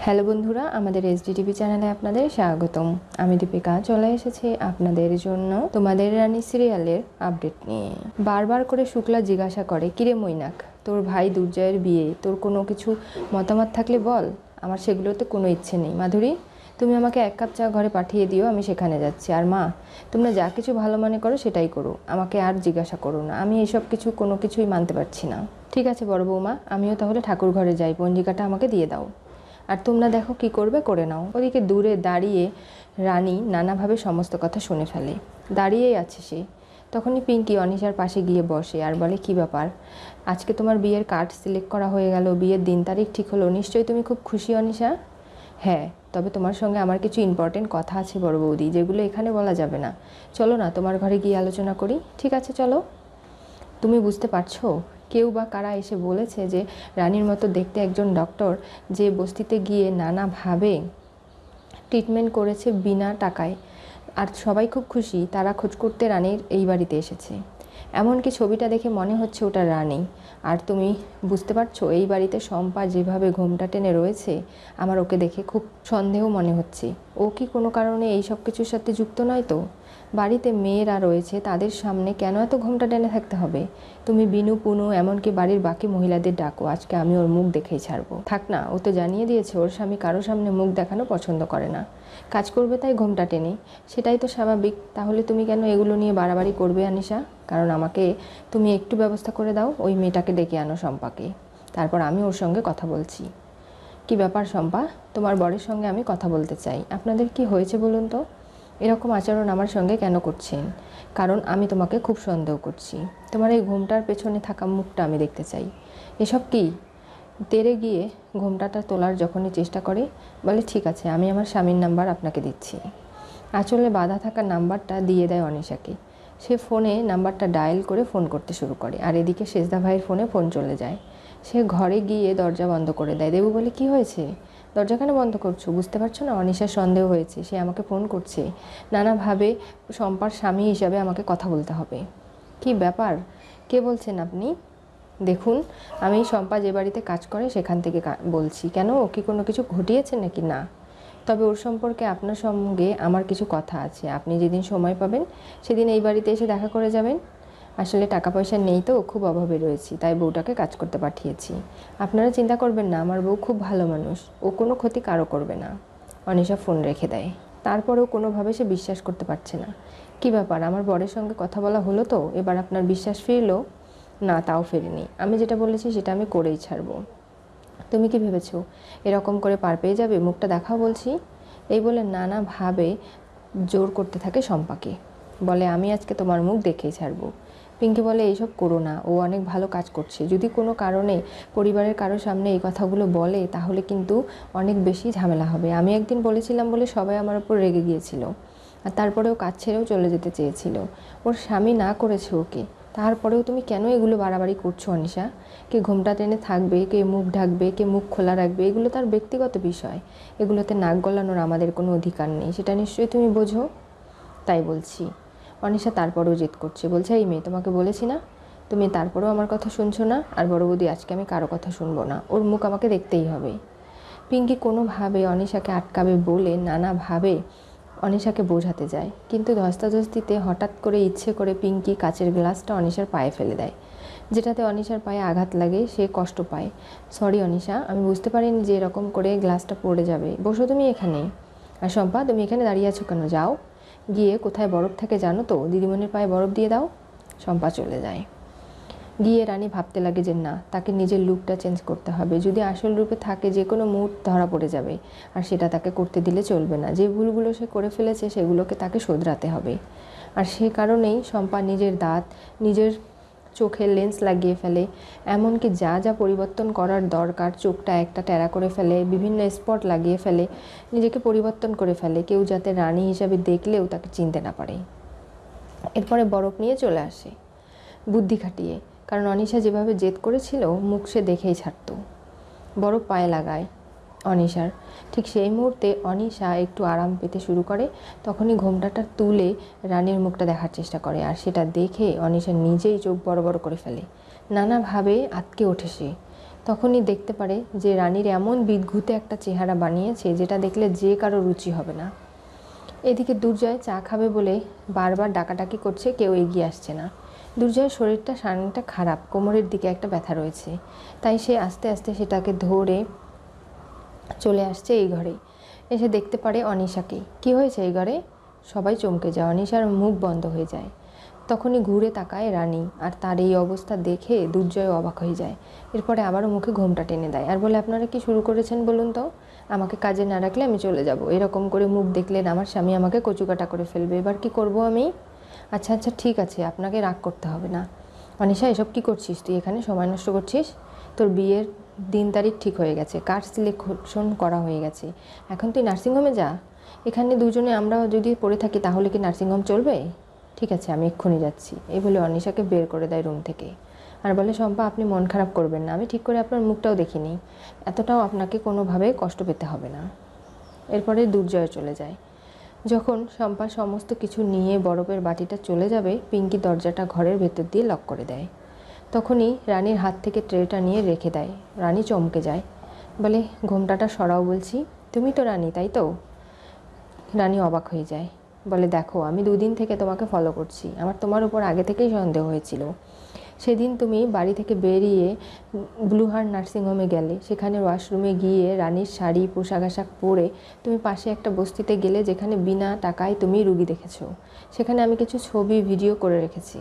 Hello বন্ধুরা, আমাদের SDTV চ্যানেলে আপনাদের স্বাগতম। আমি দীপিকা চলে এসেছি আপনাদের জন্য তোমাদের রানী সিরিয়ালের আপডেট নিয়ে। বারবার করে শুক্লা জিজ্ঞাসা করে, কিরে মৈনাক, তোর ভাই দুর্জয়ের বিয়ে, তোর কোনো কিছু মতামত থাকলে বল। আমার সেগুলোতে কোনো ইচ্ছে নেই। মাধুরী, তুমি আমাকে 1 কাপ চা ঘরে পাঠিয়ে দিও, আমি সেখানে যাচ্ছি। আর মা, তোমরা যা কিছু ভালো মনে করো সেটাই করো, আমাকে আর জিজ্ঞাসা করো না। আমি এসব কোনো কিছুই মানতে পারছি না। ঠিক আছে বড় বৌমা, আমিও তাহলে ঠাকুর ঘরে যাই, পঞ্জিকাটা আমাকে দিয়ে দাও। আর তোমরা দেখো কি করবে করে নাও। ওদিকে দূরে দাঁড়িয়ে রানী নানাভাবে সমস্ত কথা শুনে ফেলে। দাঁড়িয়েই আছে সে। তখনই পিঙ্কি অনিশার পাশে গিয়ে বসে আর বলে, কি ব্যাপার, আজকে তোমার বিয়ের কার্ড সিলেক্ট করা হয়ে গেল, বিয়ের দিন তারিখ ঠিক হলো, নিশ্চয়ই তুমি খুব খুশি অনিশা? হ্যাঁ, তবে তোমার সঙ্গে আমার কিছু ইম্পর্টেন্ট কথা আছে বড় বৌদি, যেগুলো এখানে বলা যাবে না। চলো না তোমার ঘরে গিয়ে আলোচনা করি। ঠিক আছে চলো। তুমি বুঝতে পারছো, কেউ বা কারা এসে বলেছে যে রানীর মতো দেখতে একজন ডক্টর যে বস্তিতে গিয়ে নানাভাবে ট্রিটমেন্ট করেছে বিনা টাকায়, আর সবাই খুব খুশি, তারা খোঁজ করতে রানীর এই বাড়িতে এসেছে। এমনকি ছবিটা দেখে মনে হচ্ছে ওটা রানী। আর তুমি বুঝতে পারছো, এই বাড়িতে শম্পা যেভাবে ঘোমটা টেনে রয়েছে, আমার ওকে দেখে খুব সন্দেহ মনে হচ্ছে। ও কি কোনো কারণে এই সব কিছুর সাথে যুক্ত নয় তো? বাড়িতে মেয়েরা রয়েছে, তাদের সামনে কেন এত ঘোমটা টেনে থাকতে হবে? তুমি বিনু, পুনু, এমনকি বাড়ির বাকি মহিলাদের ডাকো, আজকে আমি ওর মুখ দেখেই ছাড়বো। থাক না, ও তো জানিয়ে দিয়েছে ওর স্বামী কারো সামনে মুখ দেখানো পছন্দ করে না। কাজ করবে তাই ঘোমটা টেনে, সেটাই তো স্বাভাবিক। তাহলে তুমি কেন এগুলো নিয়ে বাড়াবাড়ি করবে আনিশা? কারণ আমাকে তুমি একটু ব্যবস্থা করে দাও, ওই মেয়েটাকে ডেকে আনো শম্পাকে, তারপর আমি ওর সঙ্গে কথা বলছি। কি ব্যাপার শম্পা, তোমার বরের সঙ্গে আমি কথা বলতে চাই। আপনাদের কি হয়েছে বলুন তো? এরকম আচরণ আমার সঙ্গে কেন করছেন? কারণ আমি তোমাকে খুব সন্দেহ করছি। তোমার এই ঘোমটার পেছনে থাকা মুখটা আমি দেখতে চাই। এসব কি? তেরে গিয়ে ঘোমটাটা তোলার যখনই চেষ্টা করে, বলে, ঠিক আছে, আমি আমার স্বামীর নাম্বার আপনাকে দিচ্ছি। আঁচলে বাঁধা থাকা নাম্বারটা দিয়ে দেয় অনিশাকে। সে ফোনে নাম্বারটা ডায়াল করে ফোন করতে শুরু করে, আর এদিকে সেজদা ভাইয়ের ফোনে ফোন চলে যায়। সে ঘরে গিয়ে দরজা বন্ধ করে দেয়। দেবু বলে, কি হয়েছে, দরজা কেন বন্ধ করছো? বুঝতে পারছো না অনিশার সন্দেহ হয়েছে, সে আমাকে ফোন করছে, নানাভাবে শম্পার স্বামী হিসাবে আমাকে কথা বলতে হবে। কি ব্যাপার, কে বলছেন আপনি? দেখুন, আমি শম্পা যে বাড়িতে কাজ করে সেখান থেকে বলছি। কেন, ও কি কোনো কিছু ঘটিয়েছে নাকি? না, তবে ওর সম্পর্কে আপনার সঙ্গে আমার কিছু কথা আছে। আপনি যেদিন সময় পাবেন সেদিন এই বাড়িতে এসে দেখা করে যাবেন। আসলে টাকা পয়সা নেই তো, খুব অভাবে রয়েছি, তাই বউটাকে কাজ করতে পাঠিয়েছি। আপনারা চিন্তা করবেন না, আমার বউ খুব ভালো মানুষ, ও কোনো ক্ষতি কারো করবে না। অনিশা ফোন রেখে দেয়। তারপরেও কোনোভাবে সে বিশ্বাস করতে পারছে না। কি ব্যাপার, আমার বরের সঙ্গে কথা বলা হলো তো, এবার আপনার বিশ্বাস ফিরলো? না, তাও ফেরেনি। আমি যেটা বলেছি সেটা আমি করেই ছাড়বো। তুমি কি ভেবেছো এরকম করে পার পেয়ে যাবে? মুখটা দেখাও বলছি। এই বলে নানাভাবে জোর করতে থাকে শম্পাকে। বলে, আমি আজকে তোমার মুখ দেখেই ছাড়বো। পিঙ্কি বলে, এইসব করো না, ও অনেক ভালো কাজ করছে। যদি কোনো কারণে পরিবারের কারোর সামনে এই কথাগুলো বলে তাহলে কিন্তু অনেক বেশি ঝামেলা হবে। আমি একদিন বলেছিলাম বলে সবাই আমার উপর রেগে গিয়েছিল, আর তারপরেও কাজ ছেড়েও চলে যেতে চেয়েছিল। ওর স্বামী না করেছে ওকে, তারপরেও তুমি কেন এগুলো বাড়াবাড়ি করছো অনিশা? কে ঘোমটা টেনে থাকবে, কে মুখ ঢাকবে, কে মুখ খোলা রাখবে, এগুলো তার ব্যক্তিগত বিষয়। এগুলোতে নাক গলানোর আমাদের কোনো অধিকার নেই, সেটা নিশ্চয়ই তুমি বোঝো। তাই বলছি। অনিশা তারপরেও জেদ করছে, বলছে, এই মেয়ে, তোমাকে বলেছি না, তুমি তারপরেও আমার কথা শুনছো না। আর বড় বৌদি, আজকে আমি কারো কথা শুনবো না, ওর মুখ আমাকে দেখতেই হবে। পিঙ্কি কোনোভাবে অনিশাকে আটকাবে বলে নানাভাবে অনিশাকে বোঝাতে যায়, কিন্তু ধস্তাধস্তিতে হঠাৎ করে ইচ্ছে করে পিঙ্কি কাচের গ্লাসটা অনিশার পায়ে ফেলে দেয়, যেটাতে অনিশার পায়ে আঘাত লাগে, সে কষ্ট পায়। সরি অনিশা, আমি বুঝতে পারিনি যে এরকম করে গ্লাসটা পড়ে যাবে। বসো তুমি এখানে। আর শম্পা, তুমি এখানে দাঁড়িয়ে আছো কেন? যাও গিয়ে, কোথায় বরফ থাকে জানো তো, দিদিমণির পায়ে বরফ দিয়ে দাও। শম্পা চলে যায়। গিয়ে রানী ভাবতে লাগে যে না, তাকে নিজের লুকটা চেঞ্জ করতে হবে। যদি আসল রূপে থাকে যে কোনো মুহূর্তে ধরা পড়ে যাবে, আর সেটা তাকে করতে দিলে চলবে না। যে ভুলগুলো সে করে ফেলেছে সেগুলোকে তাকে শোধরাতে হবে। আর সে কারণেই শম্পা নিজের দাঁত, নিজের চোখের লেন্স লাগিয়ে ফেলে, এমনকি যা যা পরিবর্তন করার দরকার, চোখটা একটা ট্যারা করে ফেলে, বিভিন্ন স্পট লাগিয়ে ফেলে, নিজেকে পরিবর্তন করে ফেলে, কেউ যাতে রানী হিসাবে দেখলেও তাকে চিনতে না পারে। এরপরে বরফ নিয়ে চলে আসে বুদ্ধি খাটিয়ে, কারণ অনিশা যেভাবে জেদ করেছিল, মুখ সে দেখেই ছাড়ত। বরফ পায়ে লাগায় অনিশার। ঠিক সেই মুহূর্তে অনিশা একটু আরাম পেতে শুরু করে, তখনই ঘোমটাটা তুলে রানীর মুখটা দেখার চেষ্টা করে, আর সেটা দেখে অনিশা নিজেই চোখ বড় বড় করে ফেলে, নানাভাবে আটকে ওঠে সে। তখনই দেখতে পারে যে রানীর এমন বিদঘুটে একটা চেহারা বানিয়েছে যেটা দেখলে যে কারো রুচি হবে না। এদিকে দুর্জয় চা খাবে বলে বারবার ডাকাডাকি করছে, কেউ এগিয়ে আসছে না। দুর্জয়ের শরীরটা সারাটা খারাপ, কোমরের দিকে একটা ব্যথা রয়েছে, তাই সে আস্তে আস্তে সেটাকে ধরে চলে আসছে এই ঘরে। এসে দেখতে পারে অনিশাকে। কি হয়েছে এই ঘরে? সবাই চমকে যায়, অনিশার মুখ বন্ধ হয়ে যায়। তখনই ঘুরে তাকায় রানী, আর তার এই অবস্থা দেখে দুর্জয় অবাক হয়ে যায়। এরপরে আবারও মুখে ঘোমটা টেনে দেয় আর বলে, আপনারা কি শুরু করেছেন বলুন তো? আমাকে কাজে না রাখলে আমি চলে যাব। এরকম করে মুখ দেখলেন আমার স্বামী আমাকে কচুকাটা করে ফেলবে, এবার কি করব আমি? আচ্ছা আচ্ছা ঠিক আছে, আপনাকে রাগ করতে হবে না। অনিশা, এসব কি করছিস তুই? এখানে সময় নষ্ট করছিস? তোর বিয়ের দিন তারিখ ঠিক হয়ে গেছে, কার সিলেকশন করা হয়ে গেছে, এখন তুই নার্সিংহোমে যা। এখানে দুজনে আমরা যদি পড়ে থাকি তাহলে কি নার্সিংহোম চলবে? ঠিক আছে, আমি এক্ষুনি যাচ্ছি। এই বলে অনিশাকে বের করে দেয় রুম থেকে, আর বলে, শম্পা আপনি মন খারাপ করবেন না, আমি ঠিক করে আপনার মুখটাও দেখিনি, এতটাও আপনাকে কোনোভাবে কষ্ট পেতে হবে না। এরপরে দুর্জয় চলে যায়। যখন শম্পা সমস্ত কিছু নিয়ে বরফের বাটিটা চলে যাবে, পিঙ্কি দরজাটা ঘরের ভেতর দিয়ে লক করে দেয়। তখনই রানীর হাত থেকে ট্রেটা নিয়ে রেখে দেয়। রানী চমকে যায়, বলে, ঘোমটাটা সরাও বলছি। তুমি তো রানী, তাই তো? রানী অবাক হয়ে যায়, বলে, দেখো আমি 2 দিন থেকে তোমাকে ফলো করছি, আমার তোমার উপর আগে থেকেই সন্দেহ হয়েছিল। সেদিন তুমি বাড়ি থেকে বেরিয়ে ব্লুহার্ট নার্সিংহোমে গেলে, সেখানে ওয়াশরুমে গিয়ে রানীর শাড়ি পোশাক আশাক পরে তুমি পাশে একটা বস্তিতে গেলে যেখানে বিনা টাকায় তুমি রুগী দেখেছো। সেখানে আমি কিছু ছবি ভিডিও করে রেখেছি।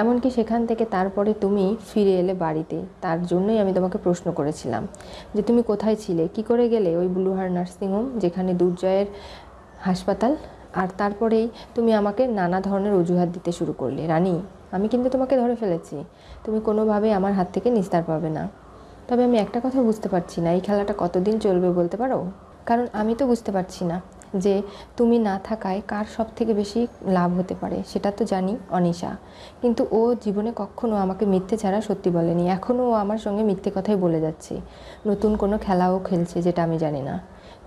এমনকি সেখান থেকে তারপরে তুমি ফিরে এলে বাড়িতে, তার জন্যই আমি তোমাকে প্রশ্ন করেছিলাম যে তুমি কোথায় ছিলে, কি করে গেলে ওই ব্লুহার্ট নার্সিংহোম যেখানে দুর্জয়ের হাসপাতাল। আর তারপরেই তুমি আমাকে নানা ধরনের অজুহাত দিতে শুরু করলে। রানী, আমি কিন্তু তোমাকে ধরে ফেলেছি, তুমি কোনোভাবেই আমার হাত থেকে নিস্তার পাবে না। তবে আমি একটা কথা বুঝতে পারছি না, এই খেলাটা কতদিন চলবে বলতে পারো? কারণ আমি তো বুঝতে পারছি না যে তুমি না থাকায় কার সব থেকে বেশি লাভ হতে পারে। সেটা তো জানি অনিশা, কিন্তু ও জীবনে কখনো আমাকে মিথ্যে ছাড়া সত্যি বলেনি। এখনও ও আমার সঙ্গে মিথ্যে কথাই বলে যাচ্ছে, নতুন কোনো খেলাও খেলছে যেটা আমি জানি না।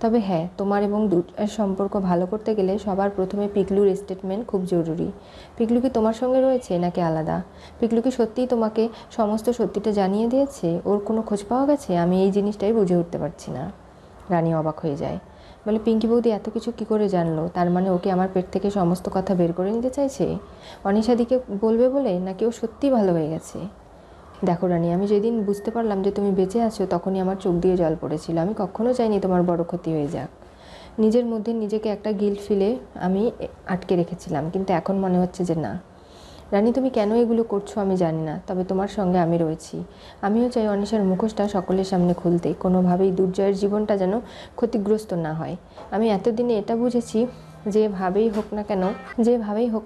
তবে হ্যাঁ, তোমার এবং দুর্জয়ের সম্পর্ক ভালো করতে গেলে সবার প্রথমে পিকলুর স্টেটমেন্ট খুব জরুরি। পিকলু কি তোমার সঙ্গে রয়েছে নাকি আলাদা? পিকলু কি সত্যিই তোমাকে সমস্ত সত্যিটা জানিয়ে দিয়েছে? ওর কোনো খোঁজ পাওয়া গেছে? আমি এই জিনিসটাই বুঝে উঠতে পারছি না। রানী অবাক হয়ে যায়, বলে, পিঙ্কি বৌদি এত কিছু কী করে জানলো? তার মানে ওকে আমার পেট থেকে সমস্ত কথা বের করে নিতে চাইছে অনিশাদিকে বলবে বলে, নাকি ও সত্যিই ভালো হয়ে গেছে? দেখো রানী, আমি যেদিন বুঝতে পারলাম যে তুমি বেঁচে আছো তখনই আমার চোখ দিয়ে জল পড়েছিল। আমি কখনো চাইনি তোমার বড় ক্ষতি হয়ে যাক। নিজের মধ্যে নিজেকে একটা গিল্ট ফিলে আমি আটকে রেখেছিলাম, কিন্তু এখন মনে হচ্ছে যে না। রানী, তুমি কেন এগুলো করছো আমি জানি না, তবে তোমার সঙ্গে আমি রয়েছি। আমিও চাই অনিশার মুখোশটা সকলের সামনে খুলতে, কোনোভাবেই দুর্জয়ের জীবনটা যেন ক্ষতিগ্রস্ত না হয়। আমি এতদিনে এটা বুঝেছি, যেভাবেই হোক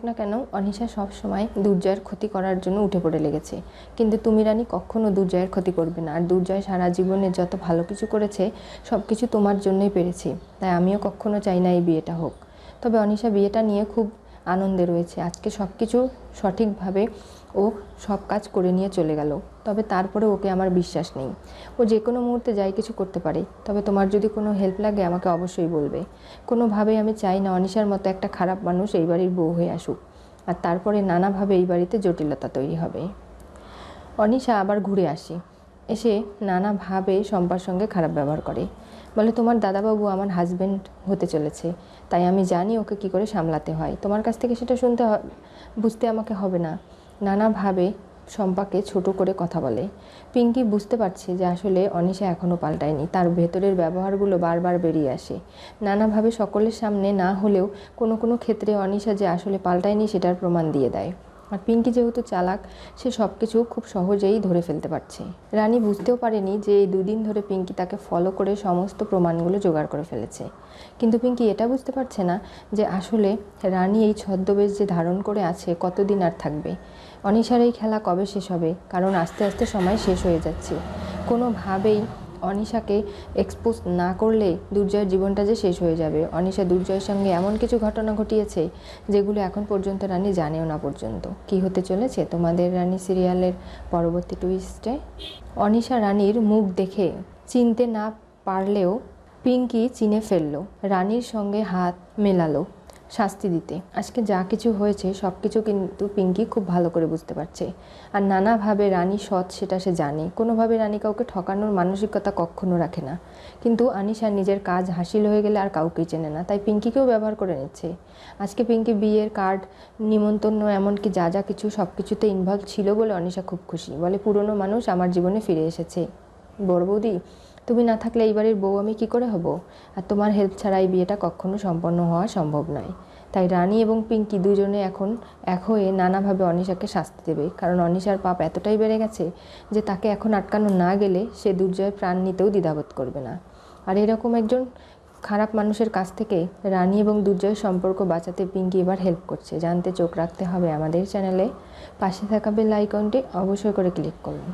না কেন অনিশা সব সময় দুর্জয়ের ক্ষতি করার জন্য উঠে পড়ে লেগেছে। কিন্তু তুমি রানী কখনো দুর্জয়ের ক্ষতি করবে না। আর দুর্জয় সারা জীবনে যত ভালো কিছু করেছে সব কিছু তোমার জন্যই পেরেছে, তাই আমিও কখনো চাই না এই বিয়েটা হোক। তবে অনিশা বিয়েটা নিয়ে খুব আনন্দে রয়েছে। আজকে সব কিছু সঠিকভাবে ও সব কাজ করে নিয়ে চলে গেল, তবে তারপরে ওকে আমার বিশ্বাস নেই। ও যে কোনো মুহূর্তে যাই কিছু করতে পারে। তবে তোমার যদি কোনো হেল্প লাগে আমাকে অবশ্যই বলবে। কোনোভাবেই আমি চাই না অনিশার মতো একটা খারাপ মানুষ এই বাড়ির বউ হয়ে আসুক, আর তারপরে নানাভাবে এই বাড়িতে জটিলতা তৈরি হবে। অনিশা আবার ঘুরে আসে, এসে নানাভাবে শম্পার সঙ্গে খারাপ ব্যবহার করে। বলে, তোমার দাদাবাবু আমার হাজব্যান্ড হতে চলেছে, তাই আমি জানি ওকে কি করে সামলাতে হয়। তোমার কাছ থেকে সেটা বুঝতে আমাকে হবে না। নানাভাবে শম্পাকে ছোট করে কথা বলে। পিঙ্কি বুঝতে পারছে যে আসলে অনিশা এখনও পাল্টায়নি, তার ভেতরের ব্যবহারগুলো বারবার বেরিয়ে আসে। নানাভাবে সকলের সামনে না হলেও কোনো কোনো ক্ষেত্রে অনিশা যে আসলে পাল্টায়নি সেটার প্রমাণ দিয়ে দেয়। আর পিঙ্কি যেহেতু চালাক, সে সব কিছু খুব সহজেই ধরে ফেলতে পারছে। রানী বুঝতেও পারেনি যে এই 2 দিন ধরে পিঙ্কি তাকে ফলো করে সমস্ত প্রমাণগুলো জোগাড় করে ফেলেছে। কিন্তু পিঙ্কি এটা বুঝতে পারছে না যে আসলে রানী এই ছদ্মবেশ যে ধারণ করে আছে কতদিন আর থাকবে। অনিশার এই খেলা কবে শেষ হবে? কারণ আস্তে আস্তে সময় শেষ হয়ে যাচ্ছে। কোনোভাবেই অনিশাকে এক্সপোজ না করলে দুর্জয়ের জীবনটা যে শেষ হয়ে যাবে। অনিশা দুর্জয়ের সঙ্গে এমন কিছু ঘটনা ঘটিয়েছে যেগুলো এখন পর্যন্ত রানী জানেও না পর্যন্ত। কি হতে চলেছে তোমাদের রানী সিরিয়ালের পরবর্তী টুইস্টে? অনিশা রানীর মুখ দেখে চিনতে না পারলেও পিঙ্কি চিনে ফেলল। রানীর সঙ্গে হাত মেলালো, শাস্তি দিতে। আজকে যা কিছু হয়েছে সব কিছু কিন্তু পিঙ্কি খুব ভালো করে বুঝতে পারছে। আর নানাভাবে রানী সৎ সেটা সে জানে। কোনোভাবে রানী কাউকে ঠকানোর মানসিকতা কখনো রাখে না। কিন্তু আনিশা নিজের কাজ হাসিল হয়ে গেলে আর কাউকেই চেনে না, তাই পিঙ্কিকেও ব্যবহার করে নিচ্ছে। আজকে পিঙ্কি বিয়ের কার্ড, নিমন্ত্রণ, এমনকি যা যা কিছু সব কিছুতে ইনভলভ ছিল বলে অনিশা খুব খুশি। বলে, পুরনো মানুষ আমার জীবনে ফিরে এসেছে। বড় বৌদি, তুমি না থাকলে এই বাড়ির বউ আমি কী করে হব? আর তোমার হেল্প ছাড়া এই বিয়েটা কখনো সম্পন্ন হওয়া সম্ভব নয়। তাই রানী এবং পিঙ্কি দুজনে এখন এক হয়ে নানাভাবে অনিশাকে শাস্তি দেবে। কারণ অনিশার পাপ এতটাই বেড়ে গেছে যে তাকে এখন আটকানো না গেলে সে দুর্জয়ের প্রাণ নিতেও দ্বিধাবোধ করবে না। আর এরকম একজন খারাপ মানুষের কাছ থেকে রানী এবং দুর্জয়ের সম্পর্ক বাঁচাতে পিঙ্কি এবার হেল্প করছে। জানতে চোখ রাখতে হবে আমাদের চ্যানেলে। পাশে থাকা বেল আইকনটি অবশ্যই করে ক্লিক করুন।